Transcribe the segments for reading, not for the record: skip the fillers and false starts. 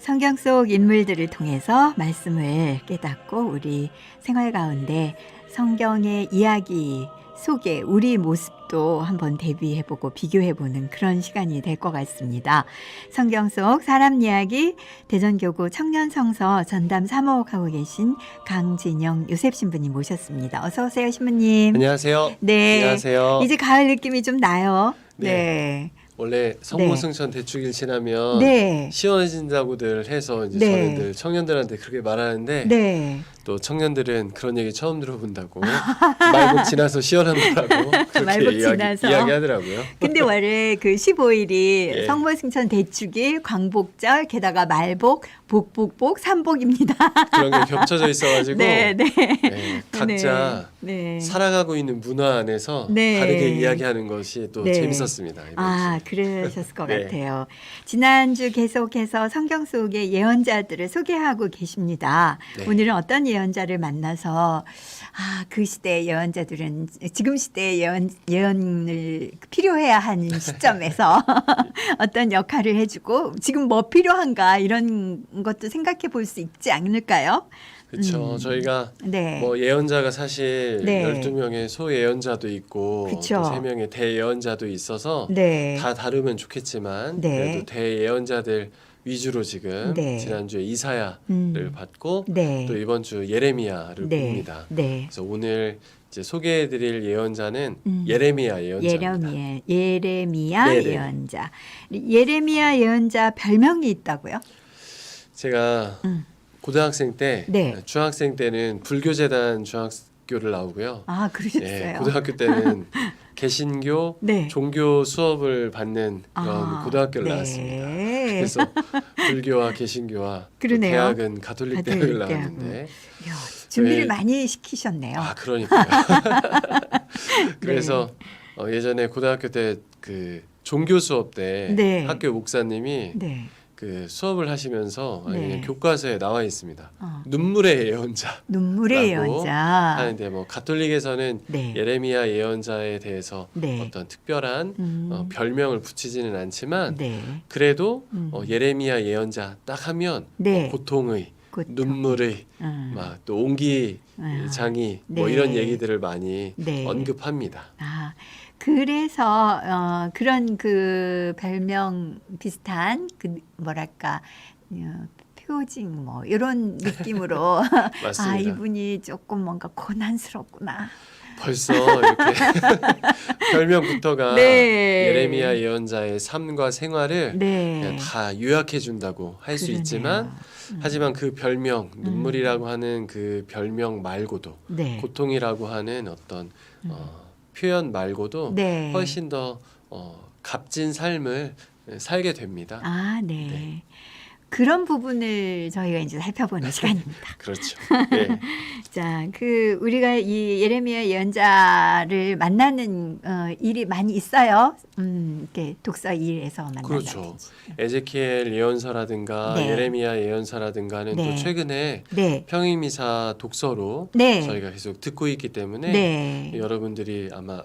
성경 속 인물들을 통해서 말씀을 깨닫고 우리 생활 가운데 성경의 이야기 속에 우리 모습도 한번 대비해보고 비교해보는 그런 시간이 될 것 같습니다. 성경 속 사람 이야기 대전교구 청년성서 전담 사목하고 계신 강진영 요셉 신부님 모셨습니다. 어서 오세요, 신부님. 안녕하세요. 네. 안녕하세요. 이제 가을 느낌이 좀 나요. 네. 원래 성모승천 대축일 지나면 네. 시원해진다고들 해서 이제 네. 저희들 청년들한테 그렇게 말하는데 네. 또 청년들은 그런 얘기 처음 들어본다고 말복 지나서 시원한다고 그렇게 말복 지나서. 이야기하더라고요. 근데 원래 그 15일이 예. 성모승천 대축일, 광복절, 게다가 말복, 복복복, 삼복입니다. 그런 게 겹쳐져 있어가지고 네, 네. 네, 각자 네. 살아가고 있는 문화 안에서 네. 다르게 이야기하는 것이 또 네. 재밌었습니다. 이번 아, 주. 그러셨을 것 네. 같아요. 지난주 계속해서 성경 속의 예언자들을 소개하고 계십니다. 네. 오늘은 어떤 예언자를 만나서 그 시대의 예언자들은 지금 시대의 예언을 필요해야 하는 시점에서 어떤 역할을 해주고 지금 뭐 필요한가 이런 것도 생각해 볼 수 있지 않을까요? 그렇죠. 저희가 네. 뭐 예언자가 사실 네. 12명의 소예언자도 있고 그쵸. 또 3명의 대예언자도 있어서 네. 다 다르면 좋겠지만 네. 그래도 대예언자들 위주로 지금 네. 지난주에 이사야를 받고 네. 또 이번 주 예레미야를 네. 봅니다. 네. 그래서 오늘 이제 소개해드릴 예언자는 예레미야 예언자입니다. 예레미야 네네. 예언자. 예레미야 예언자 별명이 있다고요? 제가 고등학생 때, 네. 중학생 때는 불교재단 중학교를 나오고요. 아, 그러셨어요. 예, 고등학교 때는 개신교 네. 종교 수업을 받는 그런 고등학교를 네. 나왔습니다. 그래서 불교와 개신교와 또 그러네요. 대학은 가톨릭 가톨릭 대학을 대학은. 나왔는데 이야, 준비를 네. 많이 시키셨네요. 아 그러니까요. 그래서 예전에 고등학교 때 그 종교 수업 때 네. 학교 목사님이 네. 그 수업을 하시면서 네. 그냥 교과서에 나와 있습니다. 어. 눈물의 예언자. 눈물의 라고 예언자. 하는데 뭐 가톨릭에서는 네. 예레미야 예언자에 대해서 네. 어떤 특별한 별명을 붙이지는 않지만 네. 그래도 예레미야 예언자 딱 하면 네. 고통의 고통. 눈물의 막 또 온기 장이 뭐 네. 이런 얘기들을 많이 네. 언급합니다. 아, 그래서 그런 그 별명 비슷한 그 뭐랄까 표징 뭐 이런 느낌으로 맞습니다. 이분이 조금 뭔가 고난스럽구나. 벌써 이렇게 별명부터가 네. 예레미야 예언자의 삶과 생활을 네. 그냥 다 요약해 준다고 할 수 그러네요. 있지만 하지만 그 별명 눈물이라고 하는 그 별명 말고도 네. 고통이라고 하는 어떤 표현 말고도 네. 훨씬 더 값진 삶을 살게 됩니다. 아, 네. 네. 그런 부분을 저희가 이제 살펴보는 시간입니다. 그렇죠. 네. 자, 우리가 이 예레미야 예언자를 만나는 일이 많이 있어요. 이렇게 독서 일에서 만난다든지. 그렇죠. 에제키엘 예언서라든가 네. 예레미야 예언서라든가는 네. 또 최근에 네. 평임이사 독서로 네. 저희가 계속 듣고 있기 때문에 네. 여러분들이 아마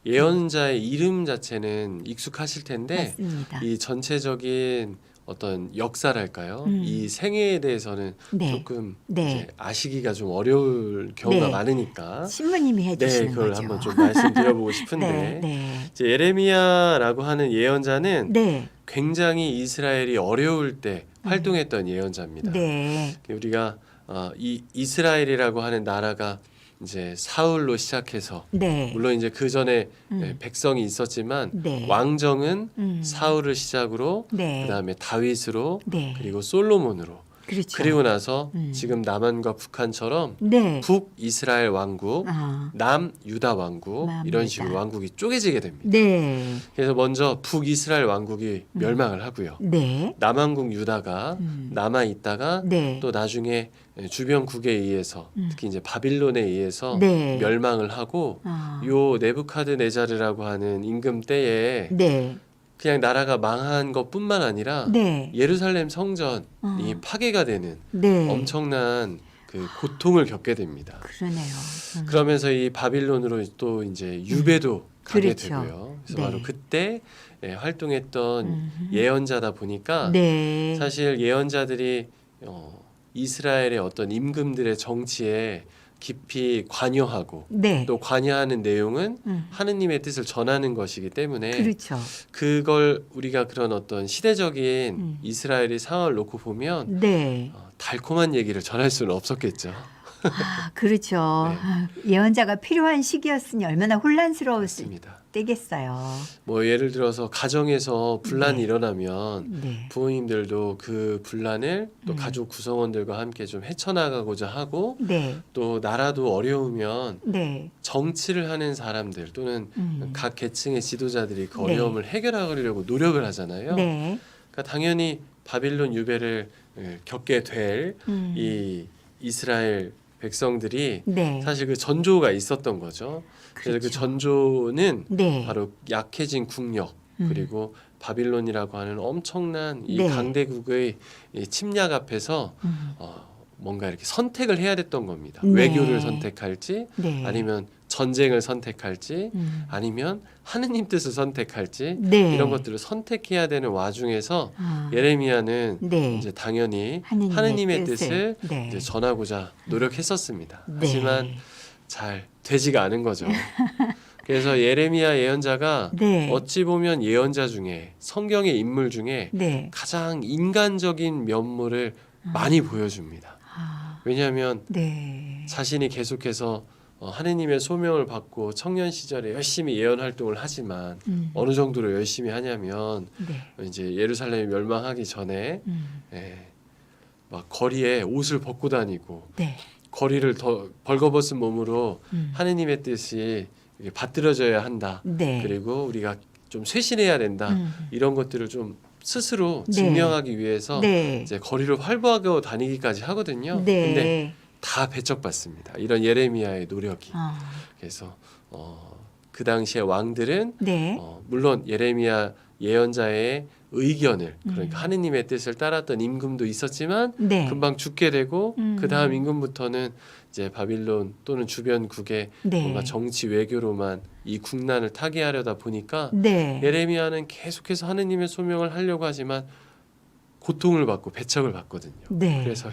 예언자의 이름 자체는 익숙하실 텐데 맞습니다. 이 전체적인 어떤 역사랄까요? 이 생애에 대해서는 네. 조금 네. 이제 아시기가 좀 어려울 경우가 네. 많으니까 신부님이 해주시는 네, 그걸 거죠. 한번 좀 말씀드려보고 싶은데 네. 네. 이제 예레미야라고 하는 예언자는 네. 굉장히 이스라엘이 어려울 때 활동했던 예언자입니다. 네. 우리가 이 이스라엘이라고 하는 나라가 이제 사울로 시작해서 네. 물론 이제 그 전에 백성이 있었지만 네. 왕정은 사울을 시작으로 네. 그다음에 다윗으로 네. 그리고 솔로몬으로 그렇죠. 그리고 나서 지금 남한과 북한처럼 네. 북이스라엘 왕국, 남유다 왕국 이런 남유다. 식으로 왕국이 쪼개지게 됩니다. 네. 그래서 먼저 북이스라엘 왕국이 멸망을 하고요. 네. 남왕국 유다가 남아 있다가 네. 또 나중에 주변국에 의해서 특히 이제 바빌론에 의해서 네. 멸망을 하고 요 네부카드네자르라고 하는 임금 때에 네. 그냥 나라가 망한 것뿐만 아니라 네. 예루살렘 성전이 파괴가 되는 네. 엄청난 그 고통을 겪게 됩니다. 그러네요. 그러면서 이 바빌론으로 또 이제 유배도 가게 그렇죠. 되고요. 그래서 네. 바로 그때 활동했던 예언자다 보니까 네. 사실 예언자들이 이스라엘의 어떤 임금들의 정치에 깊이 관여하고 네. 또 관여하는 내용은 음. 하느님의 뜻을 전하는 것이기 때문에 그렇죠. 그걸 우리가 그런 어떤 시대적인 음. 이스라엘의 상황을 놓고 보면 네. 달콤한 얘기를 전할 수는 없었겠죠. 아, 그렇죠. 네. 아, 예언자가 필요한 시기였으니 얼마나 혼란스러웠을 맞습니다. 때겠어요. 뭐 예를 들어서 가정에서 분란이 네. 일어나면 네. 부모님들도 그 분란을 또 음. 가족 구성원들과 함께 좀 헤쳐나가고자 하고 네. 또 나라도 어려우면 네. 정치를 하는 사람들 또는 각 계층의 지도자들이 그 네. 어려움을 해결하려고 노력을 하잖아요. 네. 그러니까 당연히 바빌론 유배를 겪게 될 이 이스라엘 백성들이 네. 사실 그 전조가 있었던 거죠. 그래서 그 그렇죠. 전조는 네. 바로 약해진 국력 그리고 바빌론이라고 하는 엄청난 이 네. 강대국의 이 침략 앞에서 뭔가 이렇게 선택을 해야 됐던 겁니다. 네. 외교를 선택할지 네. 아니면 전쟁을 선택할지 아니면 하느님 뜻을 선택할지 네. 이런 것들을 선택해야 되는 와중에서 아. 예레미야는 네. 이제 당연히 하느님의 하느님의 뜻을 네. 이제 전하고자 노력했었습니다. 네. 하지만 잘 되지가 않은 거죠. 그래서 예레미야 예언자가 네. 어찌 보면 예언자 중에 성경의 인물 중에 네. 가장 인간적인 면모를 많이 보여줍니다. 아. 왜냐하면 네. 자신이 계속해서 하느님의 소명을 받고 청년 시절에 열심히 예언 활동을 하지만 어느 정도로 열심히 하냐면 네. 이제 예루살렘이 멸망하기 전에 막 거리에 옷을 벗고 다니고 네. 거리를 더 벌거벗은 몸으로 하느님의 뜻이 이렇게 받들어져야 한다. 네. 그리고 우리가 좀 쇄신해야 된다. 이런 것들을 좀 스스로 네. 증명하기 위해서 네. 이제 거리를 활보하고 다니기까지 하거든요. 네. 근데 다 배척받습니다. 이런 예레미야의 노력이. 아. 그래서 그 당시에 왕들은 네. 물론 예레미야 예언자의 의견을 그러니까 하느님의 뜻을 따랐던 임금도 있었지만 네. 금방 죽게 되고 그 다음 임금부터는 이제 바빌론 또는 주변국의 네. 뭔가 정치 외교로만 이 국난을 타개하려다 보니까 네. 예레미야는 계속해서 하느님의 소명을 하려고 하지만 고통을 받고 배척을 받거든요. 네. 그래서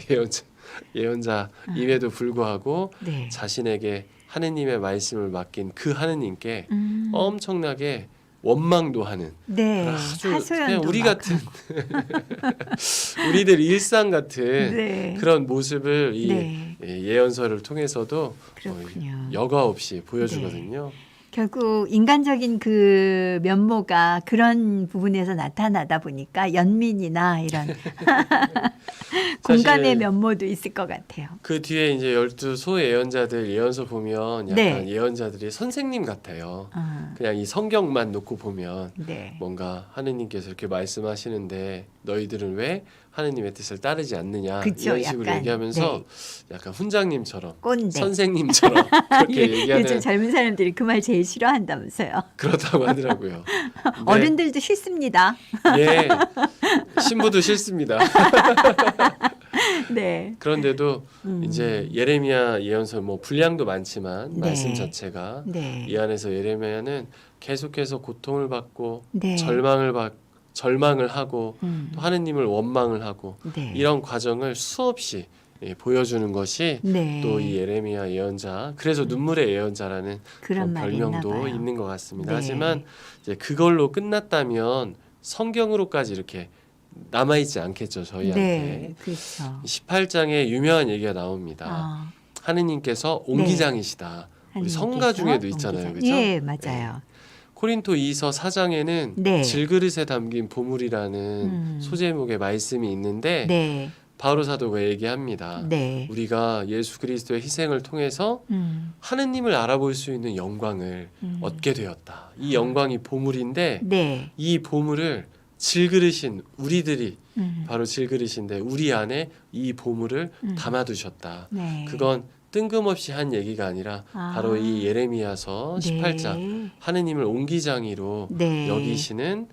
예언자임에도 불구하고 네. 자신에게 하느님의 말씀을 맡긴 그 하느님께 음. 엄청나게 원망도 하는 네. 아주 하소연도 그냥 우리 막 같은 우리들 일상 같은 네. 그런 모습을 이 네. 예언서를 통해서도 그렇군요. 여과 없이 보여주거든요. 결국 인간적인 그 면모가 그런 부분에서 나타나다 보니까 연민이나 이런 공감의 사실 면모도 있을 것 같아요. 그 뒤에 이제 12소 예언자들 예언서 보면 약간 네. 예언자들이 선생님 같아요. 아, 그냥 이 성경만 놓고 보면 네. 뭔가 하느님께서 이렇게 말씀하시는데 너희들은 왜 하느님의 뜻을 따르지 않느냐 그쵸, 이런 식으로 약간, 얘기하면서 약간 훈장님처럼 꼰대. 선생님처럼 그렇게 얘기하는 요즘 젊은 사람들이 그 말 제일 싫어한다면서요. 그렇다고 하더라고요. 근데 어른들도 싫습니다. 예, 신부도 싫습니다. 네. 그런데도 이제 예레미야 예언서 뭐 분량도 많지만 네. 말씀 자체가 네. 이 안에서 예레미야는 계속해서 고통을 받고 네. 절망을 하고 또 하느님을 원망을 하고 네. 이런 과정을 수없이 보여주는 것이 네. 또 이 예레미야 예언자 그래서 눈물의 예언자라는 그런 그런 말이 있나 별명도 봐요. 있는 것 같습니다. 네. 하지만 이제 그걸로 끝났다면 성경으로까지 이렇게 남아있지 않겠죠 저희한테. 네. 그렇죠. 18장에 유명한 얘기가 나옵니다. 아, 하느님께서 옹기장이시다. 우리 성가 하느님께서 중에도 있잖아요, 옹기장. 그죠? 예, 맞아요. 코린토 2서 4장에는 네. 질그릇에 담긴 보물이라는 소제목의 말씀이 있는데 네. 바오로 사도가 얘기합니다. 네. 우리가 예수 그리스도의 희생을 통해서 하느님을 알아볼 수 있는 영광을 얻게 되었다. 이 영광이 보물인데 네. 이 보물을 질그릇인 우리들이 음. 바로 질그릇인데 우리 안에 이 보물을 담아두셨다. 네. 그건 뜬금없이 한 얘기가 아니라 바로 이 예레미야서 18장 네. 하느님을 옹기장이로 네. 여기시는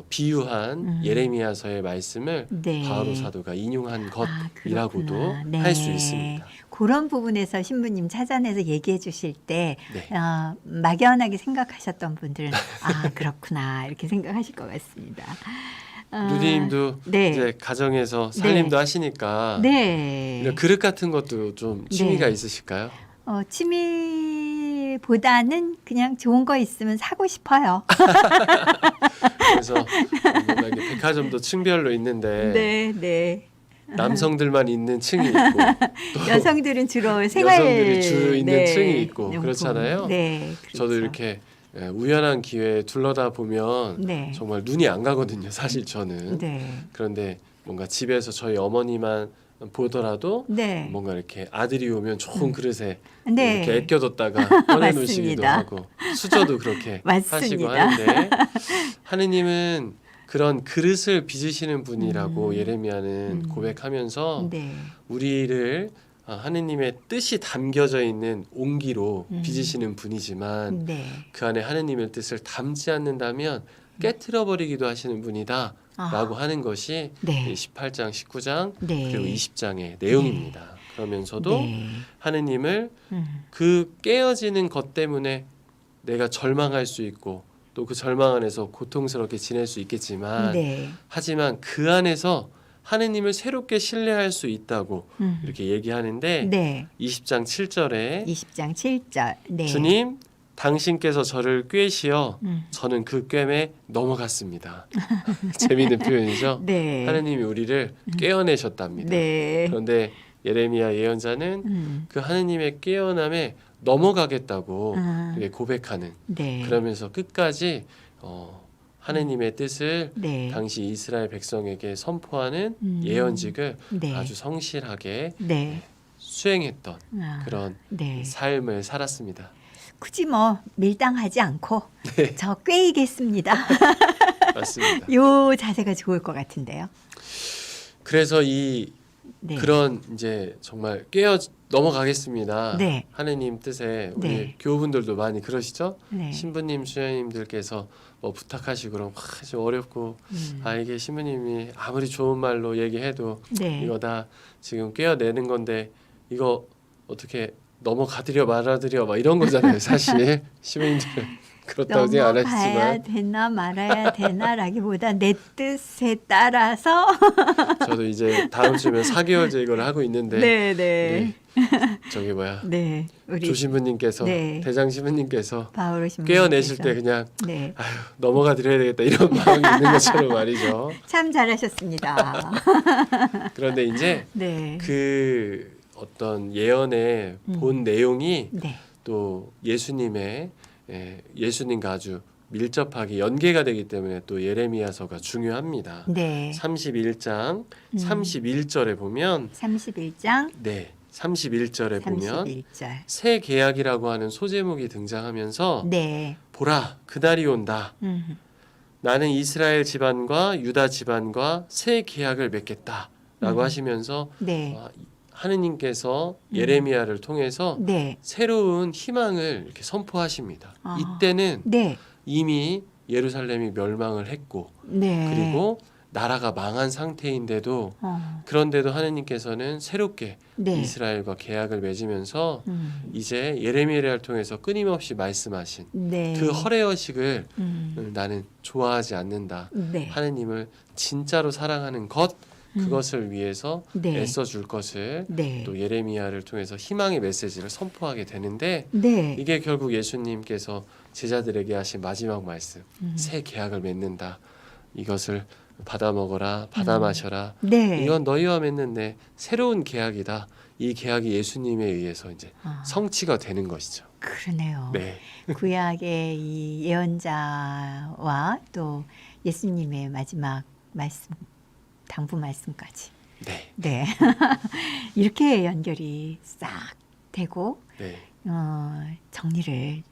비유한 예레미야서의 말씀을 네. 바오로 사도가 인용한 것이라고도 그렇구나. 네. 할 수 있습니다. 그런 부분에서 신부님 찾아내서 얘기해 주실 때 네. 막연하게 생각하셨던 분들은 그렇구나 이렇게 생각하실 것 같습니다. 누님도 네. 이제 가정에서 살림도 네. 하시니까 네. 이런 그릇 같은 것도 좀 취미가 네. 있으실까요? 취미보다는 그냥 좋은 거 있으면 사고 싶어요. 그래서 뭔가 이렇게 백화점도 층별로 있는데 네, 네. 남성들만 있는 층이 있고 또 여성들은 주로 생활 여성들이 주로 있는 네, 층이 있고 용품. 그렇잖아요. 네, 그렇죠. 저도 이렇게 우연한 기회에 둘러다 보면 네. 정말 눈이 안 가거든요. 사실 저는. 네. 그런데 뭔가 집에서 저희 어머니만 보더라도 네. 뭔가 이렇게 아들이 오면 좋은 그릇에 네. 이렇게 애껴뒀다가 꺼내놓으시기도 맞습니다. 하고 수저도 그렇게 맞습니다. 하시고 하는데 하느님은 그런 그릇을 빚으시는 분이라고 예레미야는 고백하면서 네. 우리를 하느님의 뜻이 담겨져 있는 옹기로 빚으시는 분이지만 네. 그 안에 하느님의 뜻을 담지 않는다면 깨트려 버리기도 하시는 분이다 라고 하는 것이 네. 18장 19장 네. 그리고 20장의 내용입니다. 그러면서도 네. 하느님을 그 깨어지는 것 때문에 내가 절망할 수 있고 또 그 절망 안에서 고통스럽게 지낼 수 있겠지만 네. 하지만 그 안에서 하느님을 새롭게 신뢰할 수 있다고 이렇게 얘기하는데 네. 20장 7절에 20장 7절. 네. 주님 당신께서 저를 꾀시어 저는 그 꿰매 넘어갔습니다. 재미있는 표현이죠. 네. 하느님이 우리를 깨어내셨답니다. 네. 그런데 예레미야 예언자는 그 하느님의 깨어남에 넘어가겠다고 이렇게 고백하는 네. 그러면서 끝까지 하느님의 뜻을 네. 당시 이스라엘 백성에게 선포하는 예언직을 네. 아주 성실하게 네. 수행했던 그런 네. 삶을 살았습니다. 굳이 밀당하지 않고 네. 저 꿰이겠습니다. 맞습니다. 요 자세가 좋을 것 같은데요. 그래서 이 네. 그런 이제 정말 깨어 넘어가겠습니다. 네. 하느님 뜻에 우리 네. 교우분들도 많이 그러시죠? 네. 신부님, 수녀님들께서 부탁하시고 그럼 좀 어렵고 이게 신부님이 아무리 좋은 말로 얘기해도 네. 이거 다 지금 깨어내는 건데 이거 어떻게 넘어가드려 말아드려 막 이런 거잖아요. 사실 신부님들은 그렇다고 생각 안 넘어가야 하시지만 되나 말아야 되나라기보다 내 뜻에 따라서 저도 이제 다음 주면 4개월째 이걸 하고 있는데 네. 저기 네. 우리 조신부님께서 네. 대장 신부님께서 바오로 신부님께서 깨어내실 때 그냥 네. 넘어가 드려야 되겠다 이런 마음이 있는 것처럼 말이죠. 참 잘하셨습니다. 그런데 이제 네. 그 어떤 예언의 본 내용이 네. 또 예수님과 아주 밀접하게 연계가 되기 때문에 또 예레미야서가 중요합니다. 네. 31장 31절에 보면 31장 31절에 보면 31절. 새 계약이라고 하는 소제목이 등장하면서 네. 보라 그날이 온다. 나는 이스라엘 집안과 유다 집안과 새 계약을 맺겠다라고 하시면서 네. 하느님께서 예레미야를 통해서 네. 새로운 희망을 이렇게 선포하십니다. 아. 이때는 네. 이미 예루살렘이 멸망을 했고 네. 그리고 나라가 망한 상태인데도 그런데도 하느님께서는 새롭게 네. 이스라엘과 계약을 맺으면서 이제 예레미야를 통해서 끊임없이 말씀하신 네. 그 허례허식을 나는 좋아하지 않는다. 네. 하느님을 진짜로 사랑하는 것 그것을 위해서 네. 애써줄 것을 네. 또 예레미야를 통해서 희망의 메시지를 선포하게 되는데 네. 이게 결국 예수님께서 제자들에게 하신 마지막 말씀 새 계약을 맺는다. 이것을 받아 먹어라 받아 마셔라. 네. 이건 너희와 맺는데 새로운 계약이다. 이 계약이 예수님에 의해서 이제 성취가 되는 것이죠. 그러네요. 네. 구약의 이 예언자와 또 예수님의 마지막 말씀, 당부 말씀까지. 네. 네. 이렇게 연결이 싹 되고 네. 정리를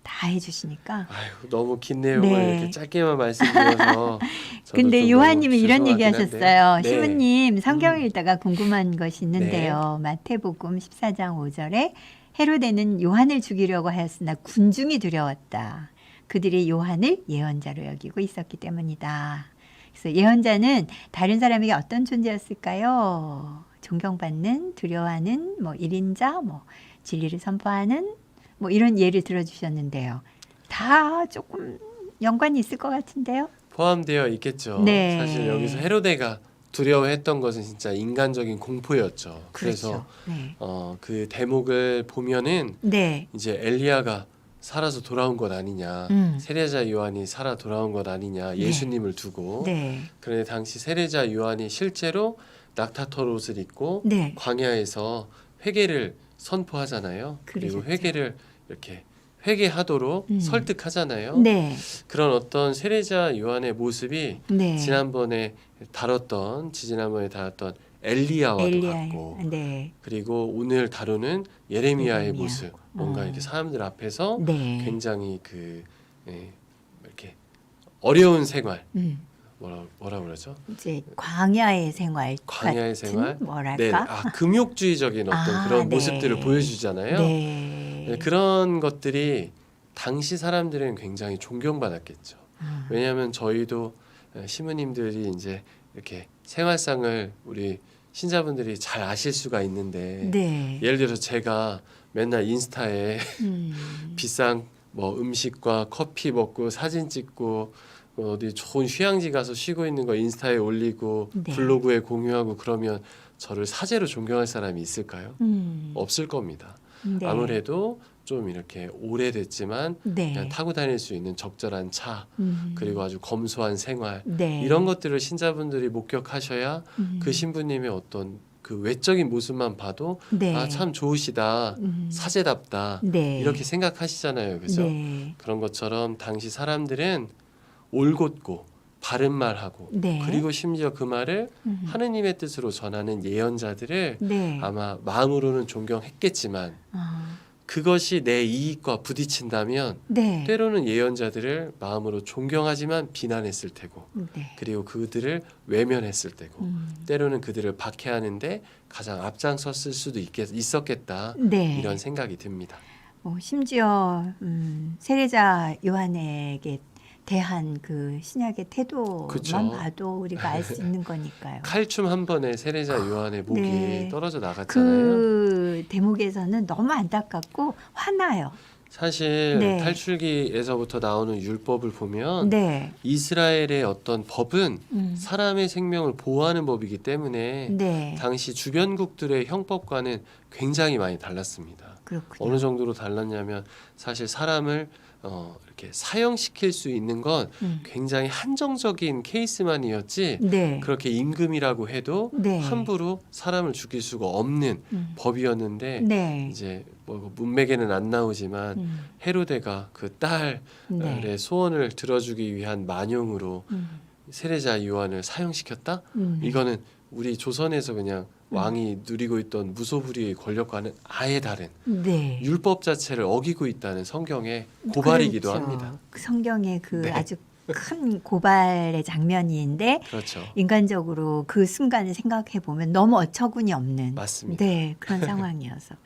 다 해주시니까. 아유, 너무 긴 내용을 네. 이렇게 짧게만 말씀드려서 저도 근데 좀 요한님이 너무 이런 얘기 죄송하긴 하셨어요. 한데. 네. 시부님 성경을 읽다가 궁금한 것이 있는데요. 마태복음 14장 5절에 헤로데는 요한을 죽이려고 하였으나 군중이 두려웠다. 그들이 요한을 예언자로 여기고 있었기 때문이다. 그래서 예언자는 다른 사람에게 어떤 존재였을까요? 존경받는, 두려워하는, 뭐 1인자, 뭐 진리를 선포하는, 뭐 이런 예를 들어주셨는데요. 다 조금 연관이 있을 것 같은데요. 포함되어 있겠죠. 네. 사실 여기서 헤로데가 두려워했던 것은 진짜 인간적인 공포였죠. 그래서 네. 그 대목을 보면은 네. 이제 엘리야가 살아서 돌아온 것 아니냐, 세례자 요한이 살아 돌아온 것 아니냐, 예수님을 두고. 네. 그런데 당시 세례자 요한이 실제로 낙타털 옷을 입고 네. 광야에서 회개를 선포하잖아요. 그리고 그러셨죠. 회개를 이렇게 회개하도록 설득하잖아요. 네. 그런 어떤 세례자 요한의 모습이 네. 지난번에 다뤘던 엘리야와도 같고, 네. 그리고 오늘 다루는 예레미야의 예레미야. 모습, 뭔가 이렇게 사람들 앞에서 네. 굉장히 이렇게 어려운 생활, 음. 뭐라 그러죠? 이제 광야의 생활, 광야의 같은 생활, 뭐랄까? 네, 금욕주의적인 어떤 그런 네. 모습들을 보여주잖아요. 네. 네, 그런 것들이 당시 사람들은 굉장히 존경받았겠죠. 왜냐하면 저희도 시무님들이 이제 이렇게 생활상을 우리 신자분들이 잘 아실 수가 있는데, 네. 예를 들어서 제가 맨날 인스타에 비싼 뭐 음식과 커피 먹고 사진 찍고 어디 좋은 휴양지 가서 쉬고 있는 거 인스타에 올리고 네. 블로그에 공유하고 그러면 저를 사제로 존경할 사람이 있을까요? 없을 겁니다. 네. 아무래도 좀 이렇게 오래됐지만 네. 그냥 타고 다닐 수 있는 적절한 차, 그리고 아주 검소한 생활, 네. 이런 것들을 신자분들이 목격하셔야 그 신부님의 어떤 그 외적인 모습만 봐도 네. 아, 참 좋으시다, 사제답다, 네. 이렇게 생각하시잖아요. 그죠? 네. 그런 것처럼 당시 사람들은 올곧고 바른 말하고, 네. 그리고 심지어 그 말을 하느님의 뜻으로 전하는 예언자들을 네. 아마 마음으로는 존경했겠지만 그것이 내 이익과 부딪힌다면 네. 때로는 예언자들을 마음으로 존경하지만 비난했을 테고, 네. 그리고 그들을 외면했을 테고, 때로는 그들을 박해하는데 가장 앞장섰을 수도 있었겠다, 네. 이런 생각이 듭니다. 심지어 세례자 요한에게 대한 그 신약의 태도만 그쵸. 봐도 우리가 알 수 있는 거니까요. 칼춤 한 번에 세례자 요한의 목이 네. 떨어져 나갔잖아요. 그 대목에서는 너무 안타깝고 화나요. 사실 네. 탈출기에서부터 나오는 율법을 보면 네. 이스라엘의 어떤 법은 사람의 생명을 보호하는 법이기 때문에 네. 당시 주변국들의 형법과는 굉장히 많이 달랐습니다. 그렇군요. 어느 정도로 달랐냐면 사실 사람을 이렇게 사형시킬 수 있는 건 굉장히 한정적인 케이스만이었지, 네. 그렇게 임금이라고 해도 네. 함부로 사람을 죽일 수가 없는 법이었는데, 네. 이제 뭐 문맥에는 안 나오지만 헤로데가 그 딸의 네. 소원을 들어주기 위한 만용으로 세례자 요한을 사형시켰다? 이거는 우리 조선에서 그냥 왕이 누리고 있던 무소불위의 권력과는 아예 다른 네. 율법 자체를 어기고 있다는 성경의 고발이기도 그렇죠. 합니다. 성경의 그 네. 아주 큰 고발의 장면인데 그렇죠. 인간적으로 그 순간을 생각해 보면 너무 어처구니 없는 맞습니다. 네, 그런 상황이어서.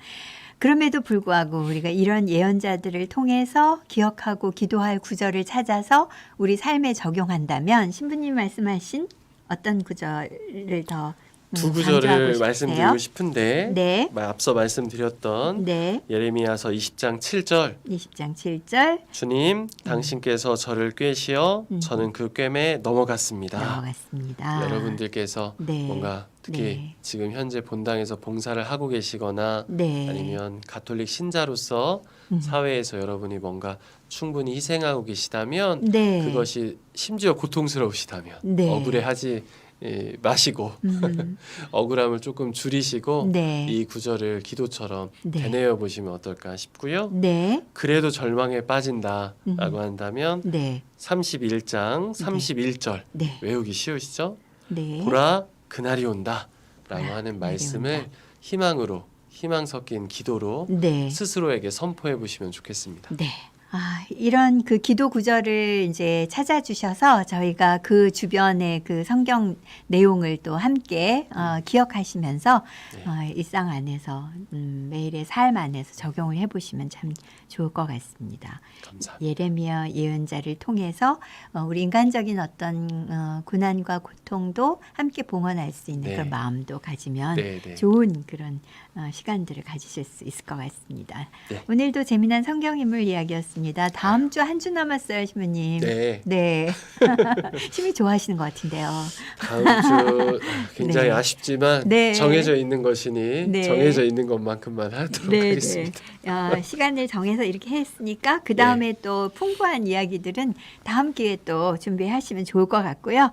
그럼에도 불구하고 우리가 이런 예언자들을 통해서 기억하고 기도할 구절을 찾아서 우리 삶에 적용한다면 신부님 말씀하신 어떤 구절을 더 두 강조하고 구절을 싶으세요? 말씀드리고 싶은데, 네. 앞서 말씀드렸던 네. 예레미야서 20장 7절, 20장 7절 주님 당신께서 저를 꿰시어 저는 그 꿰매 넘어갔습니다. 넘어갔습니다. 여러분들께서 네. 뭔가 특히 네. 지금 현재 본당에서 봉사를 하고 계시거나 네. 아니면 가톨릭 신자로서 사회에서 여러분이 뭔가 충분히 희생하고 계시다면 네. 그것이 심지어 고통스러우시다면 네. 억울해하지 마시고 억울함을 조금 줄이시고 네. 이 구절을 기도처럼 네. 되뇌어 보시면 어떨까 싶고요. 네. 그래도 절망에 빠진다라고 한다면 네. 31장 31절 네. 외우기 쉬우시죠? 네. 보라 그날이 온다 라고 보라, 하는 그날이 말씀을 온다. 희망으로, 희망 섞인 기도로 네. 스스로에게 선포해 보시면 좋겠습니다. 네. 이런 그 기도 구절을 이제 찾아주셔서 저희가 그 주변의 그 성경 내용을 또 함께 기억하시면서 네. 일상 안에서 매일의 삶 안에서 적용을 해보시면 참 좋을 것 같습니다. 감사합니다. 예레미야 예언자를 통해서 우리 인간적인 어떤 고난과 고통도 함께 봉헌할 수 있는 네. 그런 마음도 가지면 네, 네. 좋은 그런 시간들을 가지실 수 있을 것 같습니다. 네. 오늘도 재미난 성경인물 이야기였습니다. 다음 주 한 주 남았어요, 신부님. 네. 네. 심히 좋아하시는 것 같은데요. 다음 주 굉장히 네. 아쉽지만 네. 정해져 있는 것이니 네. 정해져 있는 것만큼만 하도록 하겠습니다. 시간을 정해서 이렇게 했으니까 그 다음에 또 풍부한 이야기들은 다음 기회에 또 준비하시면 좋을 것 같고요.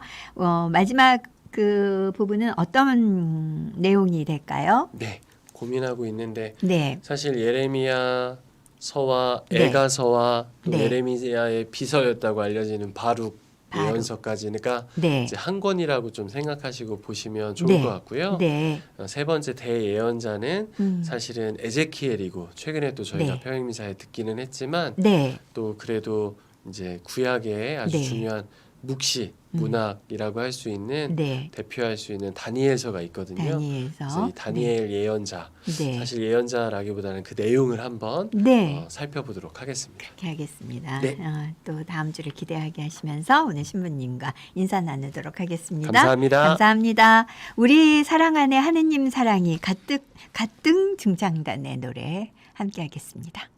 마지막 그 부분은 어떤 내용이 될까요? 네. 고민하고 있는데 네. 사실 예레미야 서와 네. 에가서와 또 네. 예레미야의 비서였다고 알려지는 바룩 바룩. 예언서까지가 네. 이제 한 권이라고 좀 생각하시고 보시면 좋을 네. 것 같고요. 네. 세 번째 대예언자는 사실은 에제키엘이고 최근에 또 저희가 네. 평행미사에 듣기는 했지만 네. 또 그래도 이제 구약의 아주 네. 중요한 묵시 문학이라고 할 수 있는 네. 대표할 수 있는 다니엘서가 있거든요. 그래서 다니엘서. 이 다니엘 예언자 네. 사실 예언자라기보다는 그 내용을 한번 네. 살펴보도록 하겠습니다. 그렇게 하겠습니다. 네. 또 다음 주를 기대하게 하시면서 오늘 신부님과 인사 나누도록 하겠습니다. 감사합니다. 감사합니다. 우리 사랑 안에 하느님 사랑이 가득 증장단의 노래 함께 하겠습니다.